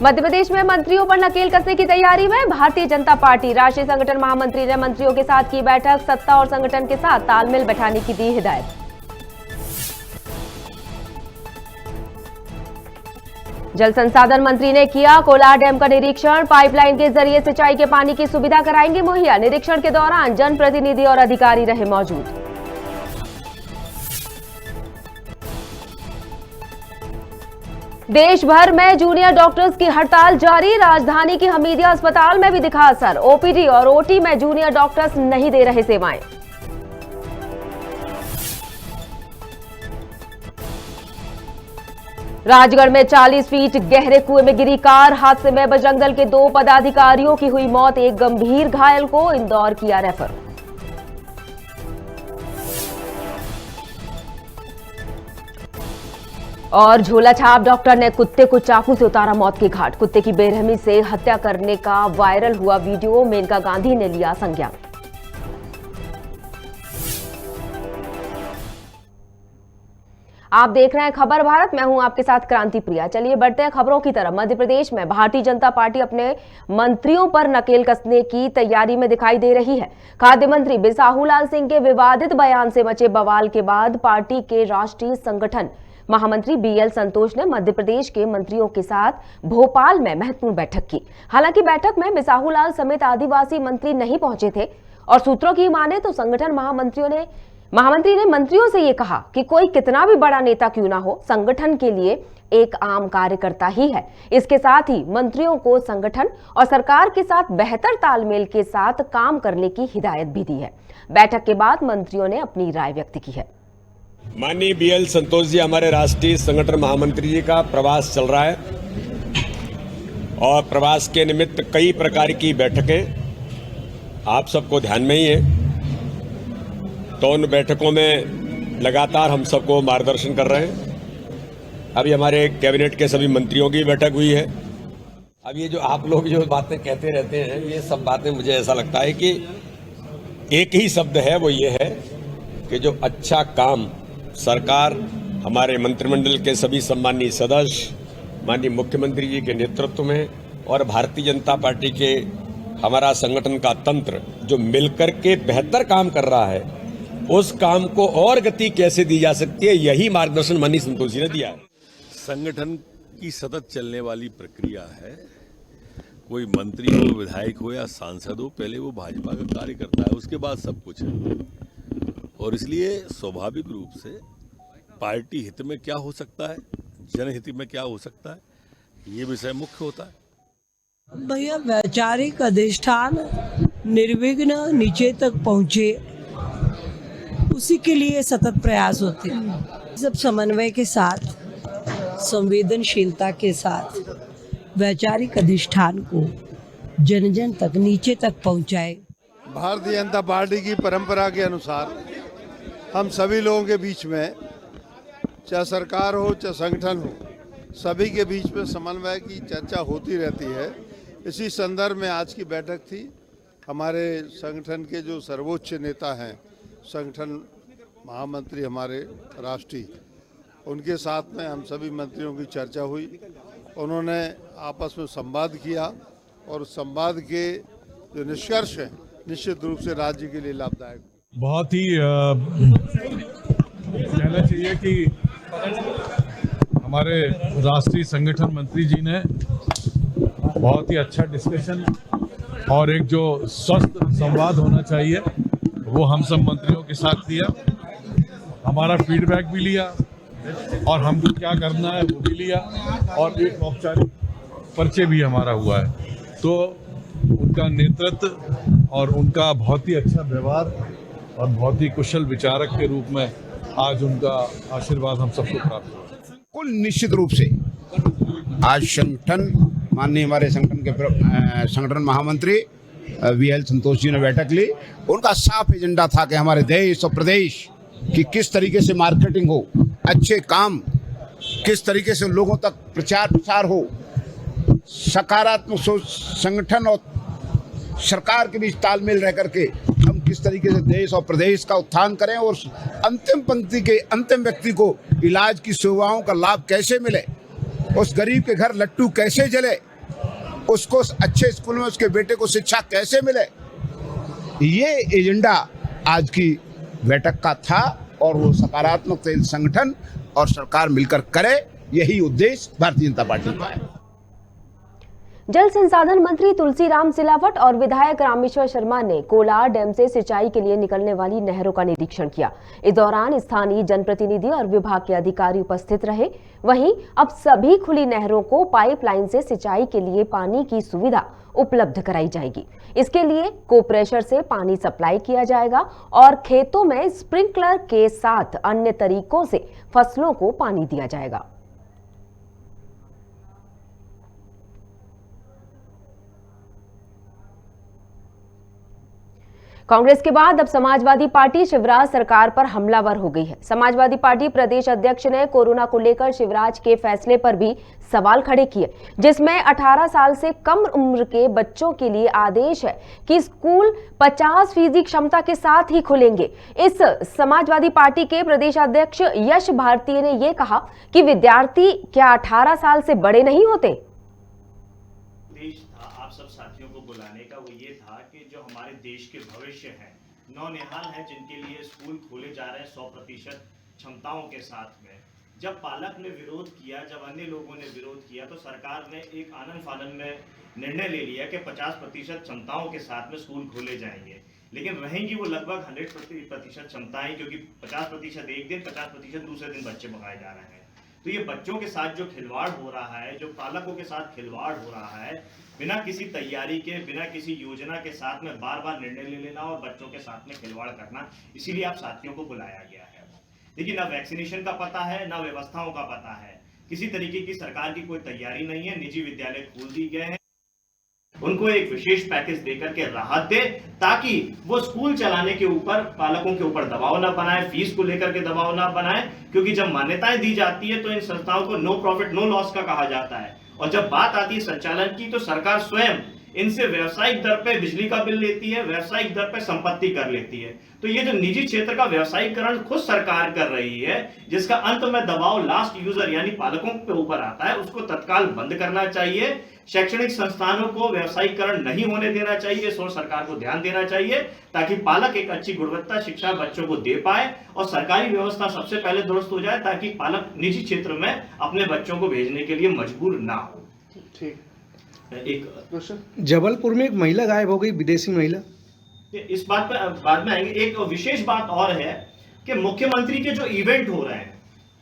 मध्य प्रदेश में मंत्रियों पर नकेल कसने की तैयारी में भारतीय जनता पार्टी। राष्ट्रीय संगठन महामंत्री ने मंत्रियों के साथ की बैठक, सत्ता और संगठन के साथ तालमेल बैठाने की दी हिदायत। जल संसाधन मंत्री ने किया कोलार डैम का निरीक्षण, पाइपलाइन के जरिए सिंचाई के पानी की सुविधा कराएंगे मुहैया। निरीक्षण के दौरान जनप्रतिनिधि और अधिकारी रहे मौजूद। देश भर में जूनियर डॉक्टर्स की हड़ताल जारी, राजधानी की हमीदिया अस्पताल में भी दिखा असर। ओपीडी और ओटी में जूनियर डॉक्टर्स नहीं दे रहे सेवाएं। राजगढ़ में 40 फीट गहरे कुएं में गिरी कार, हादसे में बजरंग दल के 2 पदाधिकारियों की हुई मौत, एक गंभीर घायल को इंदौर किया रेफर। और झोला छाप डॉक्टर ने कुत्ते को चाकू से उतारा मौत के घाट। कुत्ते की बेरहमी से हत्या करने का वायरल हुआ वीडियो, मेनका गांधी ने लिया संज्ञान। आप देख रहे हैं खबर भारत, मैं हूं आपके साथ क्रांति प्रिया। चलिए बढ़ते हैं खबरों की तरफ। मध्य प्रदेश में भारतीय जनता पार्टी अपने मंत्रियों पर नकेल कसने की तैयारी में दिखाई दे रही है। खाद्य मंत्री बिसाहू लाल सिंह के विवादित बयान से मचे बवाल के बाद पार्टी के राष्ट्रीय संगठन महामंत्री बीएल संतोष ने मध्य प्रदेश के मंत्रियों के साथ भोपाल में महत्वपूर्ण बैठक की। हालांकि बैठक में बिसाहू लाल समेत आदिवासी मंत्री नहीं पहुंचे थे और सूत्रों की माने तो संगठन महामंत्री ने मंत्रियों से यह कहा कि कोई कितना भी बड़ा नेता क्यों ना हो, संगठन के लिए एक आम कार्यकर्ता ही है। इसके साथ ही मंत्रियों को संगठन और सरकार के साथ बेहतर तालमेल के साथ काम करने की हिदायत भी दी है। बैठक के बाद मंत्रियों ने अपनी राय व्यक्त की है। माननीय बीएल संतोष जी, हमारे राष्ट्रीय संगठन महामंत्री जी का प्रवास चल रहा है और प्रवास के निमित्त कई प्रकार की बैठकें आप सबको ध्यान में ही है। तो उन बैठकों में लगातार हम सबको मार्गदर्शन कर रहे हैं। अभी हमारे कैबिनेट के सभी मंत्रियों की बैठक हुई है। अब ये जो आप लोग जो बातें कहते रहते हैं, ये सब बातें मुझे ऐसा लगता है कि एक ही शब्द है, वो ये है कि जो अच्छा काम सरकार, हमारे मंत्रिमंडल के सभी सम्मानीय सदस्य, माननीय मुख्यमंत्री जी के नेतृत्व में और भारतीय जनता पार्टी के हमारा संगठन का तंत्र जो मिलकर के बेहतर काम कर रहा है, उस काम को और गति कैसे दी जा सकती है, यही मार्गदर्शन माननीय संतोष जी ने दिया है। संगठन की सतत चलने वाली प्रक्रिया है। कोई मंत्री हो, विधायक हो या सांसद हो, पहले वो भाजपा का कार्य करता है, उसके बाद सब कुछ है। और इसलिए स्वाभाविक रूप से पार्टी हित में क्या हो सकता है, जनहित में क्या हो सकता है, ये विषय मुख्य होता है। भैया, वैचारिक अधिष्ठान निर्विघ्न नीचे तक पहुंचे, उसी के लिए सतत प्रयास होते हैं। सब समन्वय के साथ, संवेदनशीलता के साथ वैचारिक अधिष्ठान को जन जन तक, नीचे तक पहुंचाए। भारतीय जनता पार्टी की परंपरा के अनुसार हम सभी लोगों के बीच में, चाहे सरकार हो चाहे संगठन हो, सभी के बीच में समन्वय की चर्चा होती रहती है। इसी संदर्भ में आज की बैठक थी। हमारे संगठन के जो सर्वोच्च नेता हैं, संगठन महामंत्री हमारे राष्ट्रीय, उनके साथ में हम सभी मंत्रियों की चर्चा हुई। उन्होंने आपस में संवाद किया और संवाद के जो निष्कर्ष हैं निश्चित रूप से राज्य के लिए लाभदायक। बहुत ही कहना चाहिए कि हमारे राष्ट्रीय संगठन मंत्री जी ने बहुत ही अच्छा डिस्कशन और एक जो स्वस्थ संवाद होना चाहिए वो हम सब मंत्रियों के साथ किया। हमारा फीडबैक भी लिया और हमको क्या करना है वो भी लिया और एक औपचारिक परिचय भी हमारा हुआ है। तो उनका नेतृत्व और उनका बहुत ही अच्छा व्यवहार और बहुत ही कुशल विचारक के रूप में आज उनका आशीर्वाद हम सबको प्राप्त हुआ। कुल निश्चित रूप से आज संगठन, माननीय हमारे संगठन महामंत्री बीएल संतोष जी ने बैठक ली। उनका साफ एजेंडा था कि हमारे देश और प्रदेश की किस तरीके से मार्केटिंग हो, अच्छे काम किस तरीके से लोगों तक प्रचार प्रसार हो, सकारात्मक सोच संगठन और सरकार के बीच तालमेल रह करके हम किस तरीके से देश और प्रदेश का उत्थान करें और अंतिम पंक्ति के अंतिम व्यक्ति को इलाज की सेवाओं का लाभ कैसे मिले, उस गरीब के घर लट्टू कैसे जले, उसको अच्छे स्कूल में उसके बेटे को शिक्षा कैसे मिले, ये एजेंडा आज की बैठक का था और वो सकारात्मक संगठन और सरकार मिलकर करे, यही उद्देश्य भारतीय जनता पार्टी का है। जल संसाधन मंत्री तुलसीराम सिलावट और विधायक रामेश्वर शर्मा ने कोलार डैम से सिंचाई के लिए निकलने वाली नहरों का निरीक्षण किया। इस दौरान स्थानीय जनप्रतिनिधि और विभाग के अधिकारी उपस्थित रहे। वहीं अब सभी खुली नहरों को पाइपलाइन से सिंचाई के लिए पानी की सुविधा उपलब्ध कराई जाएगी। इसके लिए को प्रेशर से पानी सप्लाई किया जाएगा और खेतों में स्प्रिंकलर के साथ अन्य तरीकों से फसलों को पानी दिया जाएगा। कांग्रेस के बाद अब समाजवादी पार्टी शिवराज सरकार पर हमलावर हो गई है। समाजवादी पार्टी प्रदेश अध्यक्ष ने कोरोना को लेकर शिवराज के फैसले पर भी सवाल खड़े किए, जिसमें 18 साल से कम उम्र के बच्चों के लिए आदेश है कि स्कूल 50% क्षमता के साथ ही खुलेंगे। इस समाजवादी पार्टी के प्रदेश अध्यक्ष यश भारती ने यह कहा कि विद्यार्थी क्या 18 साल से बड़े नहीं होते। आप सब साथियों को बुलाने का वो ये था कि जो हमारे देश के भविष्य हैं, नौनिहाल हैं, जिनके लिए स्कूल खोले जा रहे हैं 100% क्षमताओं के साथ में। जब पालक ने विरोध किया, जब अन्य लोगों ने विरोध किया, तो सरकार ने एक आनन फानन में निर्णय ले लिया कि 50% क्षमताओं के साथ में स्कूल खोले जाएंगे। लेकिन रहेंगी वो लगभग 100% क्षमताएं, क्योंकि 50% एक दिन, 50% दूसरे दिन बच्चे भगाए जा रहे हैं। तो ये बच्चों के साथ जो खिलवाड़ हो रहा है, जो पालकों के साथ खिलवाड़ हो रहा है, बिना किसी तैयारी के, बिना किसी योजना के साथ में बार बार निर्णय ले लेना और बच्चों के साथ में खिलवाड़ करना, इसीलिए आप साथियों को बुलाया गया है। देखिए, ना वैक्सीनेशन का पता है, ना व्यवस्थाओं का पता है, किसी तरीके की सरकार की कोई तैयारी नहीं है। निजी विद्यालय खोल दिए गए हैं, उनको एक विशेष पैकेज देकर के राहत दे, ताकि वो स्कूल चलाने के ऊपर, पालकों के ऊपर दबाव ना बनाए, फीस को लेकर के दबाव ना बनाए। क्योंकि जब मान्यताएं दी जाती है तो इन संस्थाओं को नो प्रॉफिट नो लॉस का कहा जाता है, और जब बात आती है संचालन की तो सरकार स्वयं इनसे व्यावसायिक दर पे बिजली का बिल लेती है, व्यावसायिक दर पे संपत्ति कर लेती है। तो ये जो निजी क्षेत्र का व्यावसायिकरण खुद सरकार कर रही है, जिसका अंत में दबाव लास्ट यूजर यानी पालकों के ऊपर आता है, उसको तत्काल बंद करना चाहिए। शैक्षणिक संस्थानों को व्यावसायिकरण नहीं होने देना चाहिए, इस ओर सरकार को ध्यान देना चाहिए, ताकि पालक एक अच्छी गुणवत्ता शिक्षा बच्चों को दे पाए और सरकारी व्यवस्था सबसे पहले दुरुस्त हो जाए, ताकि पालक निजी क्षेत्र में अपने बच्चों को भेजने के लिए मजबूर ना हो। ठीक। एक जबलपुर में एक महिला गायब हो गई, विदेशी महिला। इस बात पर बाद में आएंगे। एक विशेष बात और है कि मुख्यमंत्री के जो इवेंट हो रहे हैं,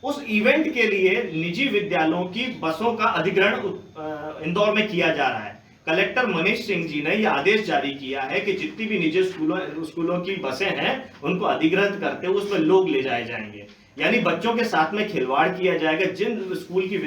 उस इवेंट के लिए निजी विद्यालयों की बसों का अधिग्रहण इंदौर में किया जा रहा है। कलेक्टर मनीष सिंह जी ने यह आदेश जारी किया है कि जितनी भी निजी स्कूलों की बसें हैं, उनको अधिग्रहित करते हुए उसमें लोग ले जाए जाएंगे, यानी बच्चों के साथ में खिलवाड़ किया जाएगा। जिन स्कूल की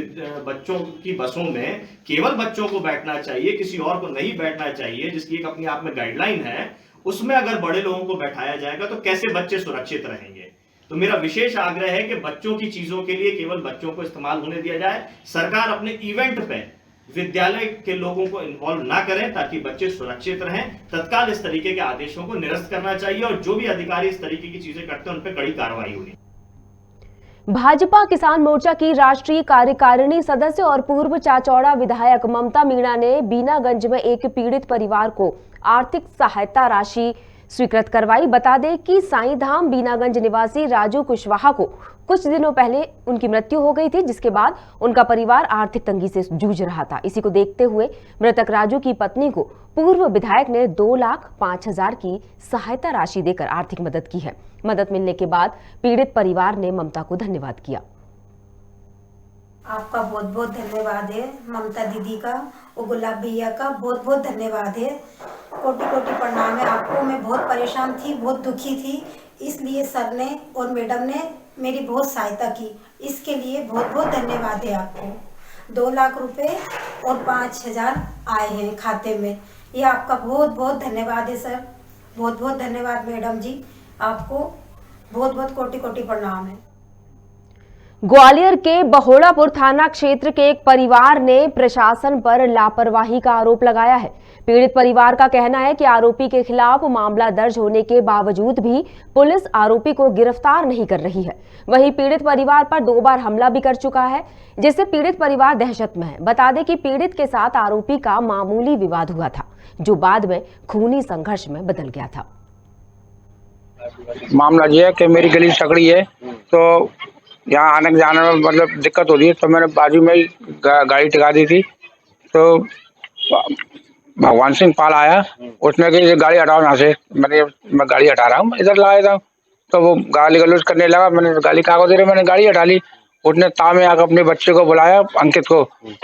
बच्चों की बसों में केवल बच्चों को बैठना चाहिए, किसी और को नहीं बैठना चाहिए, जिसकी एक अपने आप में गाइडलाइन है, उसमें अगर बड़े लोगों को बैठाया जाएगा तो कैसे बच्चे सुरक्षित रहेंगे। तो मेरा विशेष आग्रह है कि बच्चों की चीजों के लिए केवल बच्चों को इस्तेमाल होने दिया जाए। सरकार अपने इवेंट पे विद्यालय के लोगों को इन्वॉल्व ना करें, ताकि बच्चे सुरक्षित रहें। तत्काल इस तरीके के आदेशों को निरस्त करना चाहिए और जो भी अधिकारी इस तरीके की चीजें करते हैं उन पर कड़ी कार्रवाई होनी। भाजपा किसान मोर्चा की राष्ट्रीय कार्यकारिणी सदस्य और पूर्व चाचौड़ा विधायक ममता मीणा ने बीनागंज में एक पीड़ित परिवार को आर्थिक सहायता राशि स्वीकृत करवाई। बता दें कि साईंधाम बीनागंज निवासी राजू कुशवाहा को कुछ दिनों पहले उनकी मृत्यु हो गई थी, जिसके बाद उनका परिवार आर्थिक तंगी से जूझ रहा था। इसी को देखते हुए मृतक राजू की पत्नी को पूर्व विधायक ने 2,05,000 की सहायता राशि देकर आर्थिक मदद की है। मदद मिलने के बाद पीड़ित परिवार ने ममता को धन्यवाद किया। आपका बहुत बहुत धन्यवाद है, ममता दीदी का और गुलाब भैया का बहुत बहुत धन्यवाद है। कोटि कोटि प्रणाम है आपको। मैं बहुत परेशान थी, बहुत दुखी थी, इसलिए सर ने और मैडम ने मेरी बहुत सहायता की, इसके लिए बहुत बहुत धन्यवाद है आपको। 2 लाख रुपए और 5,000 आए हैं खाते में, ये आपका बहुत बहुत धन्यवाद है सर। बहुत बहुत धन्यवाद मैडम जी, आपको बहुत बहुत कोटि कोटि प्रणाम है। ग्वालियर के बहोड़ापुर थाना क्षेत्र के एक परिवार ने प्रशासन पर लापरवाही का आरोप लगाया है। पीड़ित परिवार का कहना है कि आरोपी के खिलाफ मामला दर्ज होने के बावजूद भी पुलिस आरोपी को गिरफ्तार नहीं कर रही है। वहीं पीड़ित परिवार पर 2 बार हमला भी कर चुका है, जिससे पीड़ित परिवार दहशत में है। बता दें कि पीड़ित के साथ आरोपी का मामूली विवाद हुआ था, जो बाद में खूनी संघर्ष में बदल गया था। मामला ये है कि मेरी गली सकड़ी है, तो यहाँ आने जाने में मतलब दिक्कत हो रही है, तो मैंने बाजू में ही गाड़ी टिका दी थी। तो भगवान सिंह पाल आया, उसने कहा गाड़ी हटाओ यहाँ से। मैं गाड़ी हटा रहा हूँ, इधर लाया था, तो वो गाली गलौज करने लगा। मैंने गाली कागज दे रहे, मैंने गाड़ी हटा ली। उसने तामे आकर अपने बच्चे को बुलाया, अंकित को,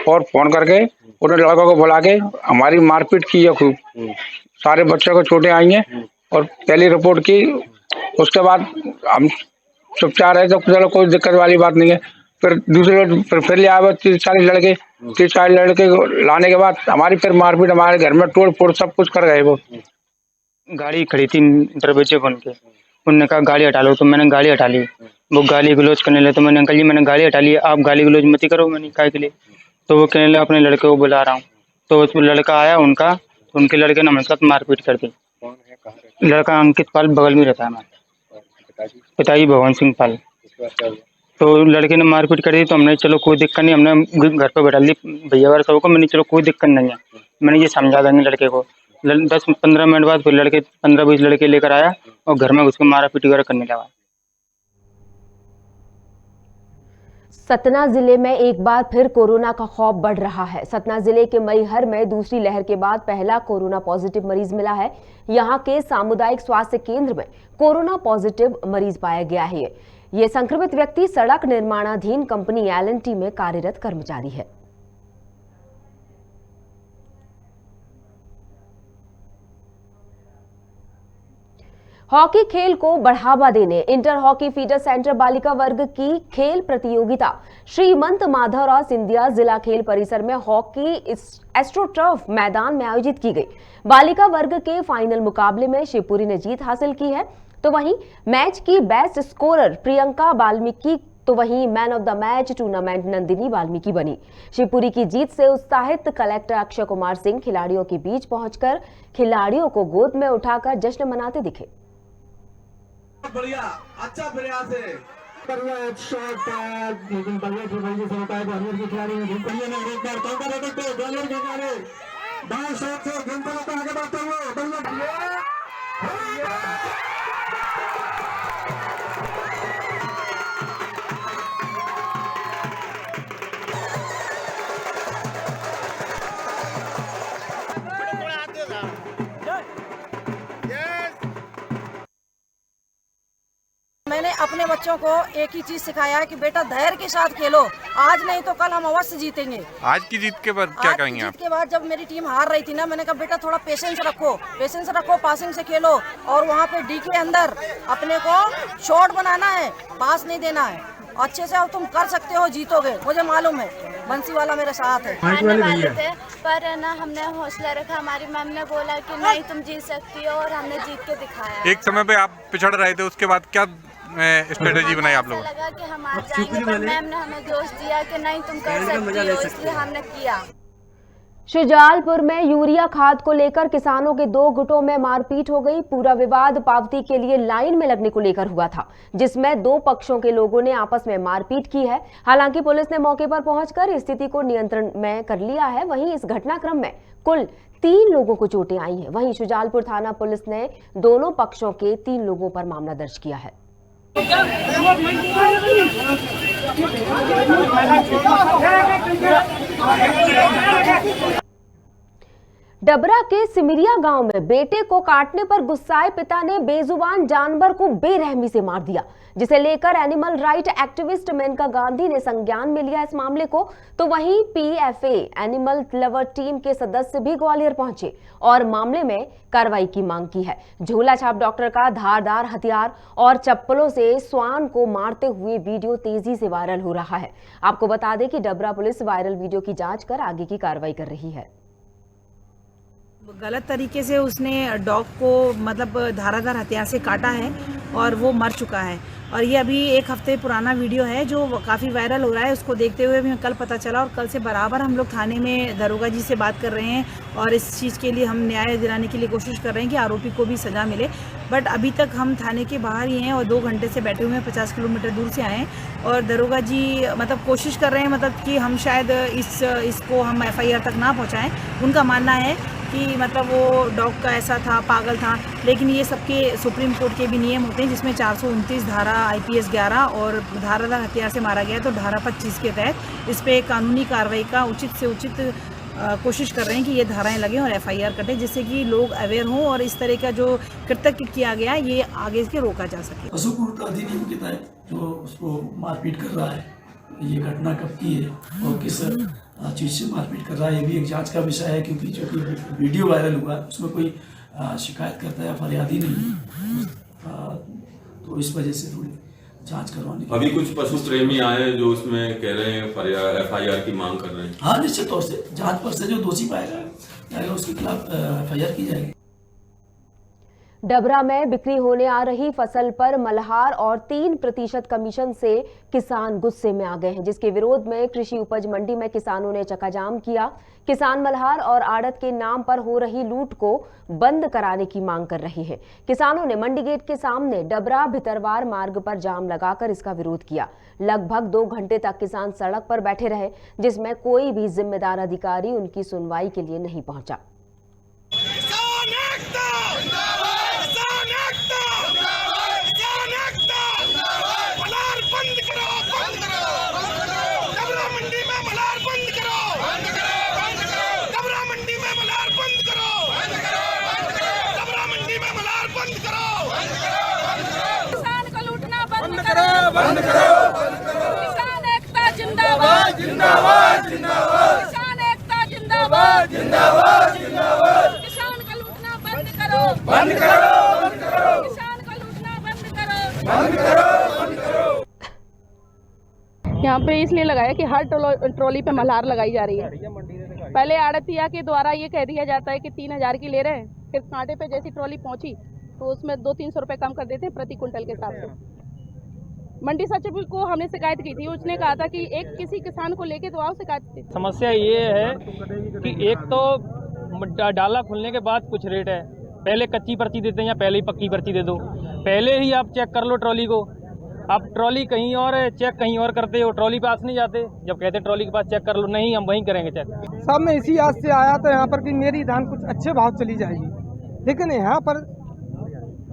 और फोन करके उसने लड़कों को बुला के हमारी मारपीट की है खूब। सारे बच्चों को चोटें आई हैं और पहली रिपोर्ट की। उसके बाद हम चुपचाप रहे, तो चलो कोई दिक्कत वाली बात नहीं है। फिर दूसरे फिर ले आए 30-40 लड़के लाने के बाद हमारी फिर मारपीट, हमारे घर में तोड़ फोड़ सब कुछ कर गए। वो गाड़ी खड़ी थी दरवाजे खोल के, उन्होंने कहा गाड़ी हटा लो, तो मैंने गाड़ी हटा ली। वो गाली गलौज करने लगे, तो मैंने अंकल जी मैंने गाड़ी हटा ली, आप गाली गलौज मत करो। मैंने कहा के लिए, तो वो कहने लगे अपने लड़के को बुला रहा हूँ। तो उस लड़का आया उनका, तो उनके लड़के ने हमारे साथ मारपीट कर दी। लड़का अंकित पाल बगल में रहता है हमारे पिताजी भगवान सिंह पाल। तो लड़के ने मारपीट कर दी, तो हमने चलो कोई दिक्कत नहीं, हमने घर पे बैठा दी भैया वाला सबको। मैंने चलो कोई दिक्कत नहीं है, मैंने ये समझा देंगे लड़के को। 10-15 मिनट बाद फिर लड़के 15-20 लड़के लेकर आया और घर में उसको मारा पीटी वगैरह करने लगा। सतना जिले में एक बार फिर कोरोना का खौफ बढ़ रहा है। सतना जिले के मैहर में दूसरी लहर के बाद पहला कोरोना पॉजिटिव मरीज मिला है। यहां के सामुदायिक स्वास्थ्य केंद्र में कोरोना पॉजिटिव मरीज पाया गया है। ये संक्रमित व्यक्ति सड़क निर्माणाधीन कंपनी L&T में कार्यरत कर्मचारी है। हॉकी खेल को बढ़ावा देने इंटर हॉकी फीडर सेंटर बालिका वर्ग की खेल प्रतियोगिता श्रीमंत माधवराव सिंधिया जिला खेल परिसर में हॉकी एस्ट्रोटर्फ मैदान में आयोजित की गई। बालिका वर्ग के फाइनल मुकाबले में शिवपुरी ने जीत हासिल की है, तो वहीं मैच की बेस्ट स्कोरर प्रियंका वाल्मीकि, तो वहीं man of the match tournament Nandini Valmiki बनी। शिवपुरी की जीत से उत्साहित कलेक्टर अक्षय कुमार सिंह खिलाड़ियों के बीच पहुंचकर खिलाड़ियों को गोद में उठाकर जश्न मनाते दिखे। बढ़िया, अच्छा प्रयास है। एक शॉट लेकिन बढ़िया की वजह से होता है। ग्वालियर के खिलाड़ी ने एक बार काउंटर अटैक पे ग्वालियर के खिलाड़ी बाएं शॉट से गेंद को आगे बढ़ते हुए मैंने अपने बच्चों को एक ही चीज सिखाया है कि बेटा धैर्य के साथ खेलो, आज नहीं तो कल हम अवश्य जीतेंगे। आज की जीत के बाद क्या कहेंगे आप? जीत के बाद जब मेरी टीम हार रही थी ना, मैंने कहा बेटा थोड़ा पेशेंस रखो, पासिंग से खेलो और वहाँ पे डी के अंदर अपने को शॉट बनाना है, पास नहीं देना है। अच्छे से अब तुम कर सकते हो, जीतोगे, मुझे मालूम है। बंसी वाला मेरे साथ है। हारने वाले थे पर ना हमने हौसला रखा, हमारी मैम ने बोला कि नहीं तुम जीत सकती हो और हमने जीत के दिखाया। एक समय पे आप पिछड़ रहे थे, उसके बाद क्या स्ट्रेटेजी बनाई आप लोगों ने? लगा कि हम हार जाएंगे, पर मैम ने हमें जोश दिया कि नहीं तुम कर सकती हो, इसलिए हमने किया। शुजालपुर में यूरिया खाद को लेकर किसानों के 2 गुटों में मारपीट हो गई। पूरा विवाद पावती के लिए लाइन में लगने को लेकर हुआ था, जिसमें 2 पक्षों के लोगों ने आपस में मारपीट की है। हालांकि पुलिस ने मौके पर पहुंचकर स्थिति को नियंत्रण में कर लिया है। वहीं इस घटनाक्रम में कुल 3 लोगों को चोटें आई हैं। वहीं शुजालपुर थाना पुलिस ने दोनों पक्षों के 3 लोगों पर मामला दर्ज किया है। डबरा के सिमरिया गांव में बेटे को काटने पर गुस्साए पिता ने बेजुबान जानवर को बेरहमी से मार दिया, जिसे लेकर animal right activist Maneka Gandhi ने संज्ञान में लिया इस मामले को। तो वहीं PFA एनिमल लवर टीम के सदस्य भी ग्वालियर पहुंचे और मामले में कार्रवाई की मांग की है। झोला छाप डॉक्टर का धारदार हथियार और चप्पलों से स्वान को मारते हुए वीडियो तेजी से वायरल हो रहा है। आपको बता दें कि डबरा पुलिस वायरल वीडियो की जांच कर आगे की कार्रवाई कर रही है। गलत तरीके से उसने डॉग को मतलब धारादार हथियार से काटा है और वो मर चुका है। और ये अभी 1 हफ्ते पुराना वीडियो है जो काफ़ी वायरल हो रहा है। उसको देखते हुए भी कल पता चला और कल से बराबर हम लोग थाने में दरोगा जी से बात कर रहे हैं और इस चीज़ के लिए हम न्याय दिलाने के लिए कोशिश कर रहे हैं कि आरोपी को भी सज़ा मिले। बट अभी तक हम थाने के बाहर ही हैं और 2 घंटे से बैठे हुए हैं, 50 किलोमीटर दूर से आए हैं और दरोगा जी मतलब कोशिश कर रहे हैं मतलब कि हम शायद इसको हम FIR तक ना पहुँचाएँ। उनका मानना है कि मतलब वो डॉग का ऐसा था, पागल था, लेकिन ये सबके सुप्रीम कोर्ट के भी नियम होते हैं जिसमें 429 धारा IPS 11 और धारादार हथियार से मारा गया तो धारा 25 के तहत इस पे कानूनी कार्रवाई का उचित से उचित कोशिश कर रहे हैं कि ये धाराएं लगें और FIR कटे जिससे कि लोग अवेयर हों और इस तरह का जो कृत्य किया गया ये आगे से रोका जा सके। पशुपुत्र अधिनियम के तहत जो उसको मारपीट कर रहा है, ये घटना कब की है और किस चीज़ से मारपीट कर रहा है, ये भी एक जांच का विषय है क्योंकि जो कि वीडियो वायरल हुआ है उसमें कोई शिकायतकर्ता या फरियादी नहीं है, तो इस वजह से थोड़ी जांच करवानी। अभी कुछ पशु प्रेमी आए जो उसमें कह रहे हैं FIR की मांग कर रहे हैं। हाँ, निश्चित तौर से जांच पर से जो दोषी पाया जाएगा उसके खिलाफ FIR की जाएगी। डबरा में बिक्री होने आ रही फसल पर मल्हार और 3% कमीशन से किसान गुस्से में आ गए हैं, जिसके विरोध में कृषि उपज मंडी में किसानों ने चक्काजाम किया। किसान मल्हार और आड़त के नाम पर हो रही लूट को बंद कराने की मांग कर रहे हैं। किसानों ने मंडी गेट के सामने डबरा भितरवार मार्ग पर जाम लगाकर इसका विरोध किया। लगभग 2 घंटे तक किसान सड़क पर बैठे रहे, जिसमें कोई भी जिम्मेदार अधिकारी उनकी सुनवाई के लिए नहीं पहुंचा। बंद करो, किसान एकता जिंदाबाद जिंदाबाद जिंदाबाद, किसान एकता जिंदाबाद जिंदाबाद जिंदाबाद, किसान का लूटना बंद करो, बंद करो, बंद करो, किसान का लूटना बंद करो, बंद करो, बंद करो। यहाँ पे इसलिए लगाया कि हर ट्रॉली पे मल्हार लगाई जा रही है। पहले आड़तिया के द्वारा ये कह दिया जाता है कि 3000 की ले रहे हैं, फिर कांटे पे जैसी ट्रॉली पहुंची तो उसमें 200-300 रुपए कम कर देते हैं प्रति क्विंटल के हिसाब से। मंडी सचिव को हमने शिकायत की थी, उसने कहा था कि एक किसी किसान को लेके तो आओ शिकायत। समस्या ये है कि एक तो डाला खुलने के बाद कुछ रेट है, पहले कच्ची पर्ची देते हैं या पहले ही पक्की पर्ची दे दो, पहले ही आप चेक कर लो ट्रॉली को। आप ट्रॉली कहीं और है, चेक कहीं और करते हो, ट्रॉली पास नहीं जाते, जब कहते ट्रॉली के पास चेक कर लो, नहीं हम वहीं करेंगे चेक। सब मैं इसी आज से आया था यहाँ पर कि मेरी धान कुछ अच्छे भाव चली जाएगी, लेकिन यहाँ पर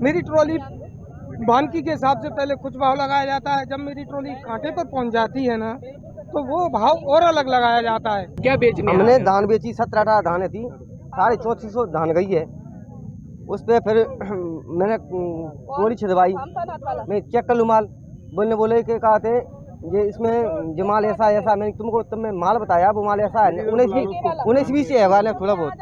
मेरी ट्रॉली वानकी के हिसाब से पहले कुछ भाव लगाया जाता है, जब मेरी ट्रॉली कांटे पर पहुंच जाती है ना तो वो भाव और अलग लगाया जाता है। क्या बेचनी? हमने धान बेची 17-18 धान थी, 350 धान गई है। उस पर फिर मैंने ट्रॉली छिदवाई, मैं चेक कर लूँ माल, बोले कि कहा थे ये इसमें जो माल ऐसा ऐसा, मैंने तुमने माल बताया वो माल ऐसा है 19-20 से है थोड़ा बहुत।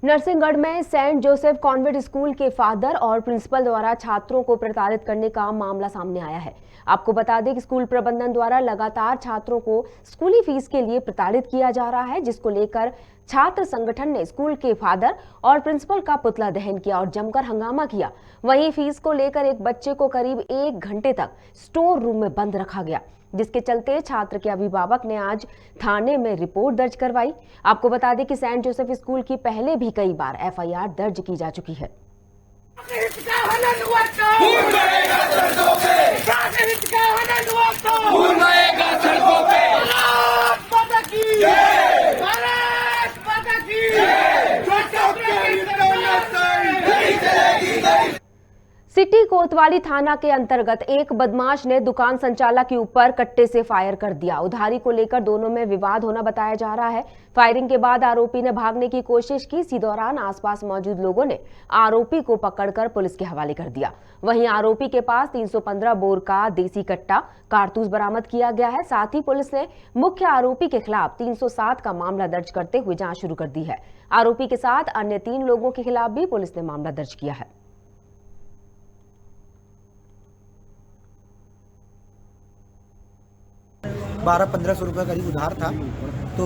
नरसिंहगढ़ में सेंट जोसेफ कॉन्वेंट स्कूल के फादर और प्रिंसिपल द्वारा छात्रों को प्रताड़ित करने का मामला सामने आया है। आपको बता दें कि स्कूल प्रबंधन द्वारा लगातार छात्रों को स्कूली फीस के लिए प्रताड़ित किया जा रहा है, जिसको लेकर छात्र संगठन ने स्कूल के फादर और प्रिंसिपल का पुतला दहन किया और जमकर हंगामा किया। वहीं फीस को लेकर एक बच्चे को करीब 1 घंटे तक स्टोर रूम में बंद रखा गया, जिसके चलते छात्र के अभिभावक ने आज थाने में रिपोर्ट दर्ज करवाई। आपको बता दें कि सेंट जोसेफ स्कूल की पहले भी कई बार FIR दर्ज की जा चुकी है। सिटी कोतवाली थाना के अंतर्गत एक बदमाश ने दुकान संचालक के ऊपर कट्टे से फायर कर दिया। उधारी को लेकर दोनों में विवाद होना बताया जा रहा है। फायरिंग के बाद आरोपी ने भागने की कोशिश की। इसी दौरान आसपास मौजूद लोगों ने आरोपी को पकड़कर पुलिस के हवाले कर दिया। वहीं आरोपी के पास 315 बोर का देसी कट्टा कारतूस बरामद किया गया है। साथ ही पुलिस ने मुख्य आरोपी के खिलाफ 307 का मामला दर्ज करते हुए जांच शुरू कर दी है। आरोपी के साथ अन्य 3 लोगों के खिलाफ भी पुलिस ने मामला दर्ज किया है। 1200-1500 रुपये करीब उधार था तो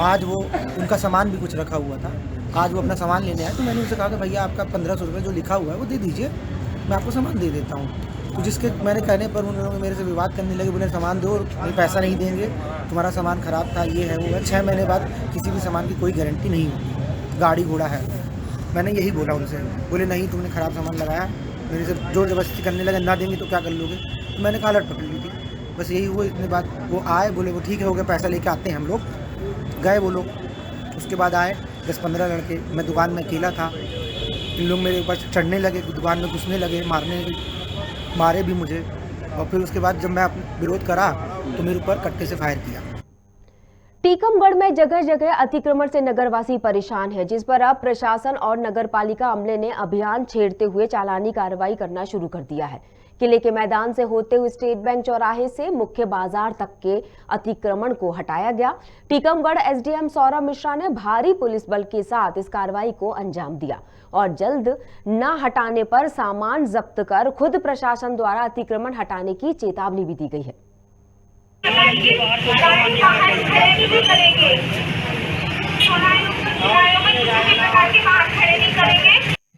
आज वो उनका सामान भी कुछ रखा हुआ था, आज वो अपना सामान लेने आए, तो मैंने उनसे कहा कि भैया आपका 1500 रुपये जो लिखा हुआ है वो दे दीजिए, मैं आपको सामान दे देता हूँ। तो जिसके मैंने कहने पर उन लोगों ने मेरे से विवाद करने लगे, बोले सामान दो, नहीं पैसा नहीं देंगे, तुम्हारा सामान ख़राब था, ये है वो है। 6 महीने बाद किसी भी सामान की कोई गारंटी नहीं होती, गाड़ी घोड़ा है। मैंने यही बोला उनसे, बोले नहीं तुमने ख़राब सामान लगाया, मेरे से ज़ोर ज़बरदस्ती करने लगे, ना देंगे तो क्या कर लोगे। तो मैंने कॉलर पकड़ ली थी, बस यही हुआ। इतने बाद वो आए, बोले वो ठीक है हो गया, पैसा लेके आते हैं हम लोग। गए वो लोग, उसके बाद आए 10-15 लड़के, मैं दुकान में अकेला था, इन लोग मेरे ऊपर चढ़ने लगे, दुकान में घुसने लगे, मारे भी मुझे। और फिर उसके बाद जब मैं विरोध करा तो मेरे ऊपर कट्टे से फायर किया। टीकमगढ़ में जगह जगह अतिक्रमण से नगरवासी परेशान है, जिस पर अब प्रशासन और नगरपालिका अमले ने अभियान छेड़ते हुए चालानी कार्रवाई करना शुरू कर दिया है। किले के मैदान से होते हुए स्टेट बैंक चौराहे से मुख्य बाजार तक के अतिक्रमण को हटाया गया। टीकमगढ़ एसडीएम सौरभ मिश्रा ने भारी पुलिस बल के साथ इस कार्रवाई को अंजाम दिया और जल्द न हटाने पर सामान जब्त कर खुद प्रशासन द्वारा अतिक्रमण हटाने की चेतावनी भी दी गई है।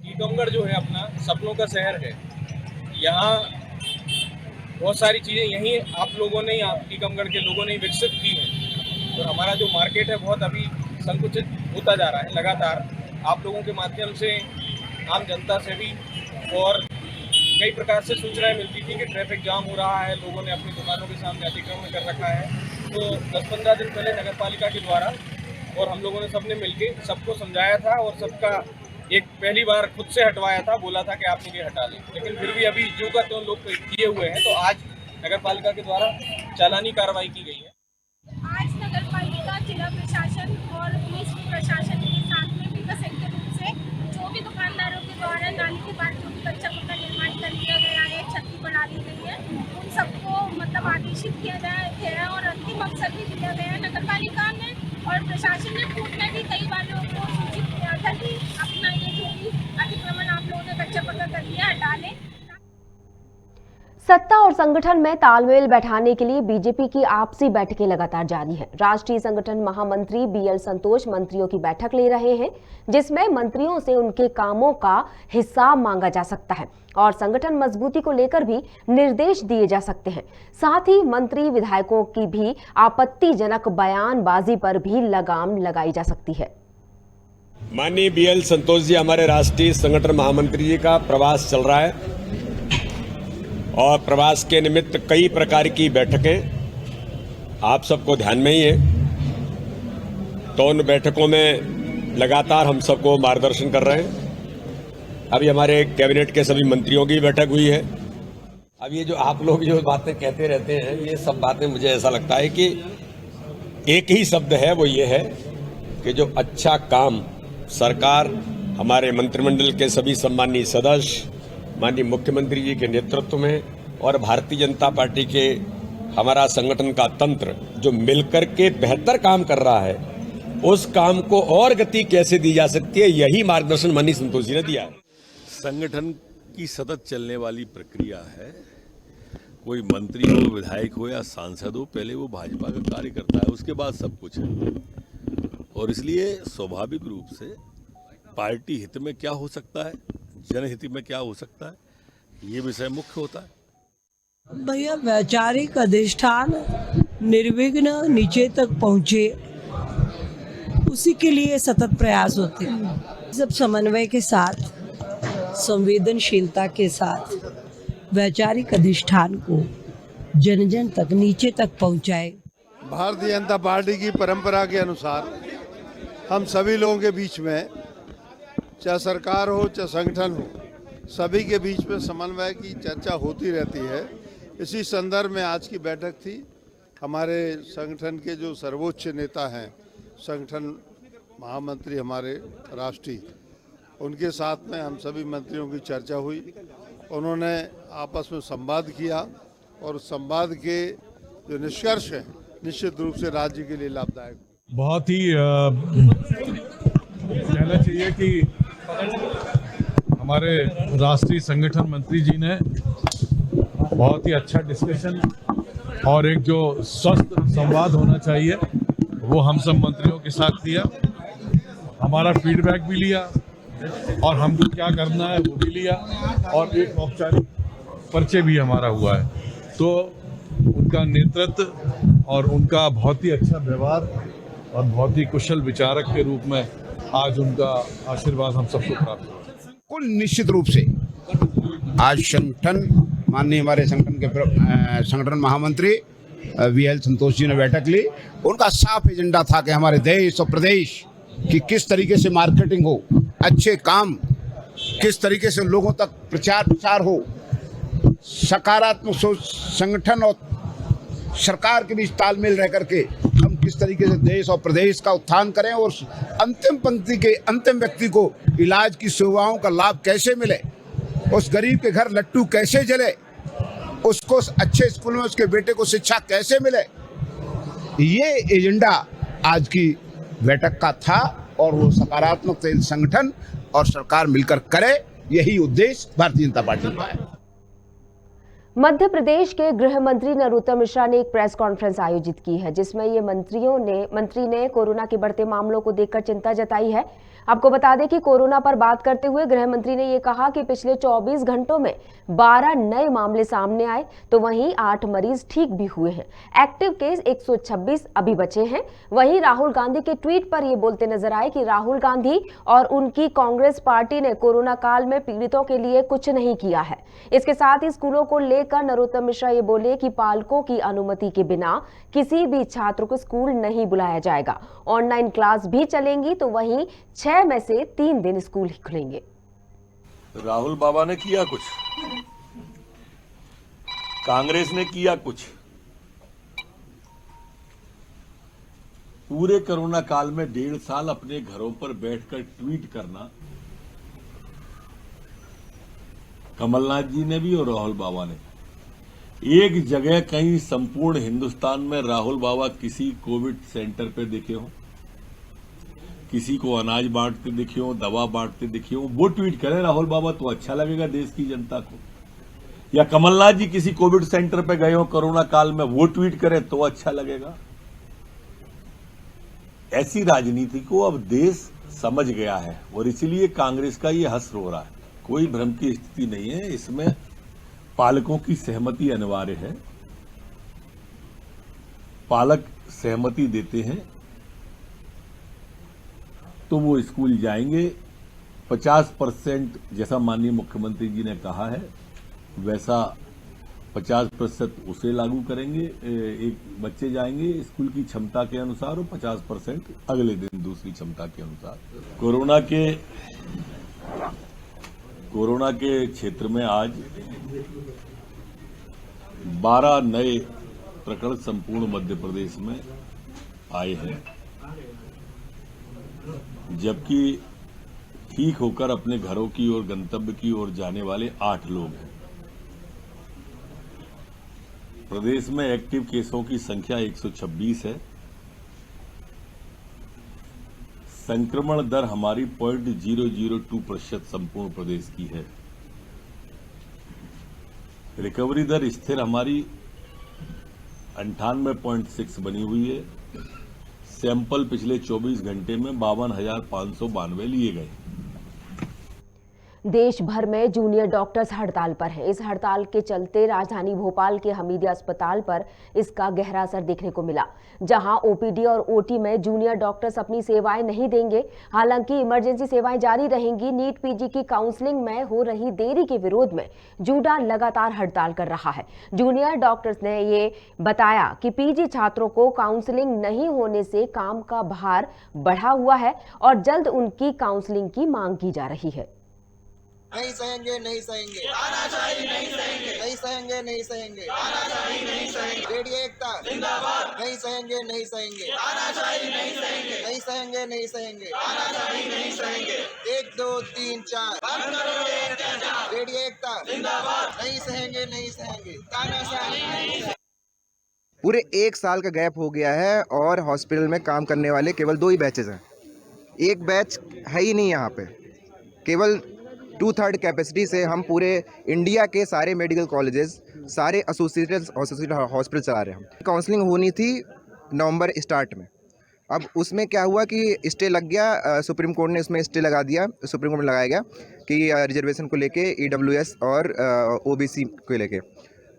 टीकमगढ़ जो है अपना सपनों का शहर है, यहाँ बहुत सारी चीज़ें यहीं आप लोगों ने, टीकमगढ़ के लोगों ने विकसित की हैं। और हमारा जो मार्केट है बहुत अभी संकुचित होता जा रहा है लगातार। आप लोगों के माध्यम से आम जनता से भी और कई प्रकार से सूचनाएं मिलती थी कि ट्रैफिक जाम हो रहा है, लोगों ने अपनी दुकानों के सामने अतिक्रमण कर रखा है। तो 10-15 दिन पहले नगरपालिका के द्वारा और हम लोगों ने सबने मिलकर सबको समझाया था और सबका एक पहली बार खुद से हटवाया था, बोला था कि आप लोग ये हटा लें, लेकिन फिर भी अभी जो का तो लोग किए हुए हैं। तो आज नगरपालिका के द्वारा चालानी कार्रवाई की गई है। आज नगरपालिका, जिला प्रशासन और पुलिस प्रशासन के साथ में भी संयुक्त रूप से जो भी दुकानदारों के द्वारा नाली के बाद जो भी कच्चा पक्का निर्माण कर लिया गया है, छत बना ली गई है, उन सबको मतलब आदेशित किया गया है और अंतिम अवसर भी दिया गया है। नगरपालिका ने और प्रशासन ने पूर्व में भी कई बार लोगों को सूचित किया था कि अपना ये जो भी अतिक्रमण आप लोगों ने कच्चा पक्का कर लिया हटा लें। सत्ता और संगठन में तालमेल बैठाने के लिए बीजेपी की आपसी बैठकें लगातार जारी हैं। राष्ट्रीय संगठन महामंत्री बीएल संतोष मंत्रियों की बैठक ले रहे हैं, जिसमें मंत्रियों से उनके कामों का हिसाब मांगा जा सकता है और संगठन मजबूती को लेकर भी निर्देश दिए जा सकते हैं। साथ ही मंत्री विधायकों की भी आपत्तिजनक बयानबाजी पर भी लगाम लगाई जा सकती है। माननीय बीएल संतोष जी, हमारे राष्ट्रीय संगठन महामंत्री जी का प्रवास चल रहा है और प्रवास के निमित्त कई प्रकार की बैठकें आप सबको ध्यान में ही है। तो उन बैठकों में लगातार हम सबको मार्गदर्शन कर रहे हैं। अभी हमारे कैबिनेट के सभी मंत्रियों की बैठक हुई है। अब ये जो आप लोग जो बातें कहते रहते हैं, ये सब बातें मुझे ऐसा लगता है कि एक ही शब्द है, वो ये है कि जो अच्छा काम सरकार, हमारे मंत्रिमंडल के सभी सम्मानीय सदस्य, माननीय मुख्यमंत्री जी के नेतृत्व में और भारतीय जनता पार्टी के हमारा संगठन का तंत्र जो मिलकर के बेहतर काम कर रहा है, उस काम को और गति कैसे दी जा सकती है, यही मार्गदर्शन माननीय संतोष जी ने दिया है। संगठन की सतत चलने वाली प्रक्रिया है। कोई मंत्री हो, विधायक हो या सांसद हो, पहले वो भाजपा का कार्य करता है, उसके बाद सब कुछ है। और इसलिए स्वाभाविक रूप से पार्टी हित में क्या हो सकता है, जनहित में क्या हो सकता है, ये विषय मुख्य होता है। भैया, वैचारिक अधिष्ठान निर्विघ्न नीचे तक पहुँचे, उसी के लिए सतत प्रयास होते हैं। सब समन्वय के साथ, संवेदनशीलता के साथ वैचारिक अधिष्ठान को जन जन तक, नीचे तक पहुँचाए। भारतीय जनता पार्टी की परंपरा के अनुसार हम सभी लोगों के बीच में, चाहे सरकार हो चाहे संगठन हो, सभी के बीच में समन्वय की चर्चा होती रहती है। इसी संदर्भ में आज की बैठक थी। हमारे संगठन के जो सर्वोच्च नेता हैं, संगठन महामंत्री हमारे राष्ट्रीय, उनके साथ में हम सभी मंत्रियों की चर्चा हुई। उन्होंने आपस में संवाद किया और संवाद के जो निष्कर्ष हैं निश्चित रूप से राज्य के लिए लाभदायक। बहुत ही कहना चाहिए कि हमारे राष्ट्रीय संगठन मंत्री जी ने बहुत ही अच्छा डिस्कशन और एक जो स्वस्थ संवाद होना चाहिए वो हम सब मंत्रियों के साथ दिया, हमारा फीडबैक भी लिया और हमको क्या करना है वो भी लिया, और एक औपचारिक परिचय भी हमारा हुआ है। तो उनका नेतृत्व और उनका बहुत ही अच्छा व्यवहार और बहुत ही कुशल विचारक के रूप में आज उनका आशीर्वाद हम सबको प्राप्त हुआ। कुल निश्चित रूप से आज संगठन, माननीय हमारे संगठन के संगठन महामंत्री VL संतोष जी ने बैठक ली। उनका साफ एजेंडा था कि हमारे देश और प्रदेश की किस तरीके से मार्केटिंग हो, अच्छे काम किस तरीके से लोगों तक प्रचार हो, सकारात्मक सोच संगठन और सरकार के बीच तालमेल रह करके हम किस तरीके से देश और प्रदेश का उत्थान करें और अंतिम पंक्ति के अंतिम व्यक्ति को इलाज की सेवाओं का लाभ कैसे मिले, उस गरीब के घर लट्टू कैसे जले, उसको अच्छे स्कूल में उसके बेटे को शिक्षा कैसे मिले, ये एजेंडा आज की बैठक का था। और वो सकारात्मक संगठन और सरकार मिलकर करे, यही उद्देश्य भारतीय जनता पार्टी का है। मध्य प्रदेश के गृह मंत्री नरोत्तम मिश्रा ने एक प्रेस कॉन्फ्रेंस आयोजित की है, जिसमें ये मंत्री ने कोरोना के बढ़ते मामलों को देखकर चिंता जताई है। आपको बता दें कि कोरोना पर बात करते हुए गृह मंत्री ने ये कहा कि पिछले 24 घंटों में 12 नए मामले सामने आए, तो वहीं 8 मरीज ठीक भी हुए हैं। एक्टिव केस 126 अभी बचे हैं। वहीं राहुल गांधी के ट्वीट पर ये बोलते नजर आए कि राहुल गांधी और उनकी कांग्रेस पार्टी ने कोरोना काल में पीड़ितों के लिए कुछ नहीं किया है। इसके साथ ही स्कूलों को लेकर नरोत्तम मिश्रा ये बोले कि पालकों की अनुमति के बिना किसी भी छात्र को स्कूल नहीं बुलाया जाएगा। ऑनलाइन क्लास भी चलेंगी, तो वहीं 6 में से 3 दिन स्कूल ही खुलेंगे। राहुल बाबा ने किया कुछ, कांग्रेस ने किया कुछ। पूरे कोरोना काल में 1.5 साल अपने घरों पर बैठकर ट्वीट करना कमलनाथ जी ने भी और राहुल बाबा ने। एक जगह कहीं संपूर्ण हिंदुस्तान में राहुल बाबा किसी कोविड सेंटर पे दिखे हो, किसी को अनाज बांटते दिखे हो, दवा बांटते दिखे हो, वो ट्वीट करें राहुल बाबा, तो अच्छा लगेगा देश की जनता को। या कमलनाथ जी किसी कोविड सेंटर पे गए हो कोरोना काल में, वो ट्वीट करें तो अच्छा लगेगा। ऐसी राजनीति को अब देश समझ गया है और इसलिए कांग्रेस का ये हश्र हो रहा है। कोई भ्रम की स्थिति नहीं है, इसमें पालकों की सहमति अनिवार्य है। पालक सहमति देते हैं तो वो स्कूल जाएंगे। 50% जैसा माननीय मुख्यमंत्री जी ने कहा है, वैसा 50% उसे लागू करेंगे। एक बच्चे जाएंगे स्कूल की क्षमता के अनुसार और 50% अगले दिन दूसरी क्षमता के अनुसार। कोरोना के क्षेत्र में आज 12 नए प्रकरण संपूर्ण मध्य प्रदेश में आए हैं, जबकि ठीक होकर अपने घरों की ओर गंतव्य की ओर जाने वाले 8 लोग हैं। प्रदेश में एक्टिव केसों की संख्या 126 है। संक्रमण दर हमारी 0.002% संपूर्ण प्रदेश की है। रिकवरी दर स्थिर हमारी 98.6 बनी हुई है। सैंपल पिछले 24 घंटे में 52,592 लिए गए। देश भर में जूनियर डॉक्टर्स हड़ताल पर हैं। इस हड़ताल के चलते राजधानी भोपाल के हमीदिया अस्पताल पर इसका गहरा असर देखने को मिला, जहां ओपीडी और ओटी में जूनियर डॉक्टर्स अपनी सेवाएं नहीं देंगे। हालांकि इमरजेंसी सेवाएं जारी रहेंगी। नीट पीजी की काउंसलिंग में हो रही देरी के विरोध में जूडा लगातार हड़ताल कर रहा है। जूनियर डॉक्टर्स ने ये बताया कि पीजी छात्रों को काउंसलिंग नहीं होने से काम का भार बढ़ा हुआ है और जल्द उनकी काउंसलिंग की मांग की जा रही है। नहीं सहेंगे, नहीं सहेंगे, नहीं सहेंगे, नहीं सहेंगे, नहीं सहेंगे, नहीं सहेंगे, रेडियो एकता जिंदाबाद, नहीं सहेंगे, नहीं सहेंगे, नहीं सहेंगे, नहीं सहेंगे, नहीं सहेंगे, नहीं सहेंगे, 1 2 3 4 रेडियो एकता जिंदाबाद, नहीं सहेंगे, नहीं सहेंगे, तानाशाही नहीं सहेंगे। पूरे 1 साल का गैप हो गया है और हॉस्पिटल में काम करने वाले केवल 2 ही बैचेस हैं। एक बैच है ही नहीं यहाँ पे। केवल 2/3 कैपेसिटी से हम पूरे इंडिया के सारे मेडिकल कॉलेजेस, सारे एसोसिएटेड हॉस्पिटल चला रहे हैं। काउंसलिंग होनी थी नवंबर स्टार्ट में, अब उसमें क्या हुआ कि स्टे लग गया, सुप्रीम कोर्ट ने उसमें स्टे लगा दिया, सुप्रीम कोर्ट में लगाया गया कि रिजर्वेशन को लेके EWS और OBC को लेके।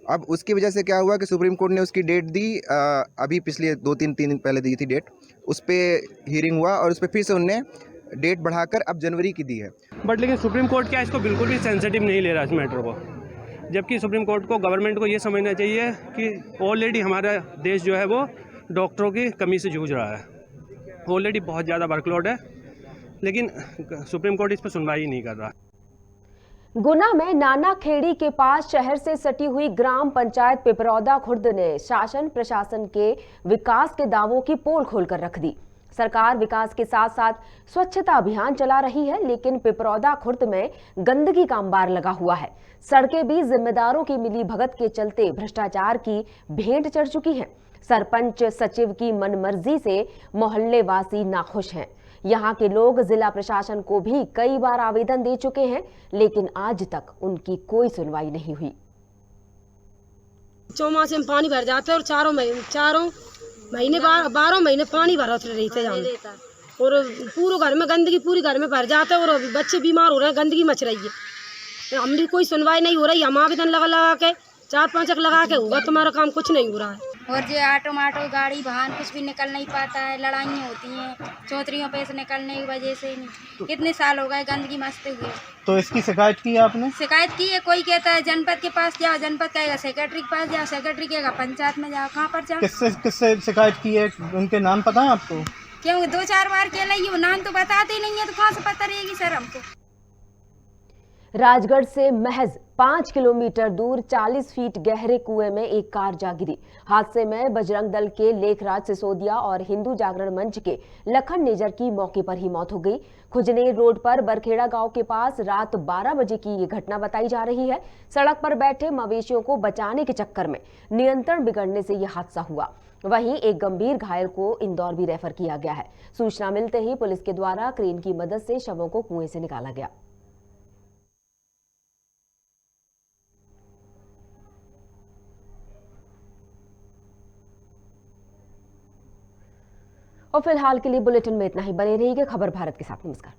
अब उसकी वजह से क्या हुआ कि सुप्रीम कोर्ट ने उसकी डेट दी, अभी पिछले 2-3 दिन पहले दी थी डेट, उस पर हियरिंग हुआ और उस पर फिर से उनने डेट बढ़ाकर अब जनवरी की दी है। बट लेकिन सुप्रीम कोर्ट क्या इसको बिल्कुल भी सेंसिटिव नहीं ले रहा इस मैटर को, जबकि सुप्रीम कोर्ट को, गवर्नमेंट को ये समझना चाहिए कि ऑलरेडी हमारा देश जो है वो डॉक्टरों की कमी से जूझ रहा है, ऑलरेडी बहुत ज़्यादा वर्कलोड है, लेकिन सुप्रीम कोर्ट इस पर सुनवाई नहीं कर रहा। गुना में नाना खेड़ी के पास शहर से सटी हुई ग्राम पंचायत पिपरौदा खुर्द ने शासन प्रशासन के विकास के दावों की पोल खोलकर रख दी। सरकार विकास के साथ साथ स्वच्छता अभियान चला रही है, लेकिन पिपरौदा खुर्द में गंदगी का अंबार लगा हुआ है। सड़कें भी जिम्मेदारों की मिली भगत के चलते भ्रष्टाचार की भेंट चढ़ चुकी हैं। सरपंच सचिव की मनमर्जी से मोहल्ले वासी नाखुश हैं। यहाँ के लोग जिला प्रशासन को भी कई बार आवेदन दे चुके हैं, लेकिन आज तक उनकी कोई सुनवाई नहीं हुई। चौमासे में पानी भर जाता है और चारों महीने 12 महीने पानी भरा रहते हैं और पूरे घर में गंदगी, पूरी घर में भर जाता है और बच्चे बीमार हो रहे हैं, गंदगी मच रही है। हमारी कोई सुनवाई नहीं हो रही। हम आवेदन लगा के 4-5 लगा के होगा, तुम्हारा काम कुछ नहीं हो रहा है। और जो ऑटो गाड़ी वाहन कुछ भी निकल नहीं पाता है, लड़ाइयाँ होती हैं चौधरियों पे से निकलने की वजह से। नहीं कितने साल हो गए गंदगी मचते हुए। तो इसकी शिकायत की आपने? शिकायत की है, कोई कहता है जनपद के पास जाओ, जनपद कहेगा सेक्रेटरी के पास जाओ, सेक्रेटरी कहेगा पंचायत में जाओ, कहाँ पर जाओ। किससे शिकायत की है, उनके नाम पता है आपको? क्यों 2-4 बार के लिए नाम तो बताते नहीं है, तो कहाँ से पता रहेगी सर हमको। राजगढ़ से महज 5 किलोमीटर दूर 40 फीट गहरे कुएं में एक कार जा गिरी। हादसे में बजरंग दल के लेखराज सिसोदिया और हिंदू जागरण मंच के लखन नेजर की मौके पर ही मौत हो गई। खुजनेर रोड पर बरखेड़ा गांव के पास रात 12 बजे की ये घटना बताई जा रही है। सड़क पर बैठे मवेशियों को बचाने के चक्कर में नियंत्रण बिगड़ने से यह हादसा हुआ। वहीं एक गंभीर घायल को इंदौर भी रेफर किया गया है। सूचना मिलते ही पुलिस के द्वारा क्रेन की मदद से शवों को कुएं से निकाला गया। और फिलहाल के लिए बुलेटिन में इतना ही। बने रहिएगा खबर भारत के साथ। नमस्कार।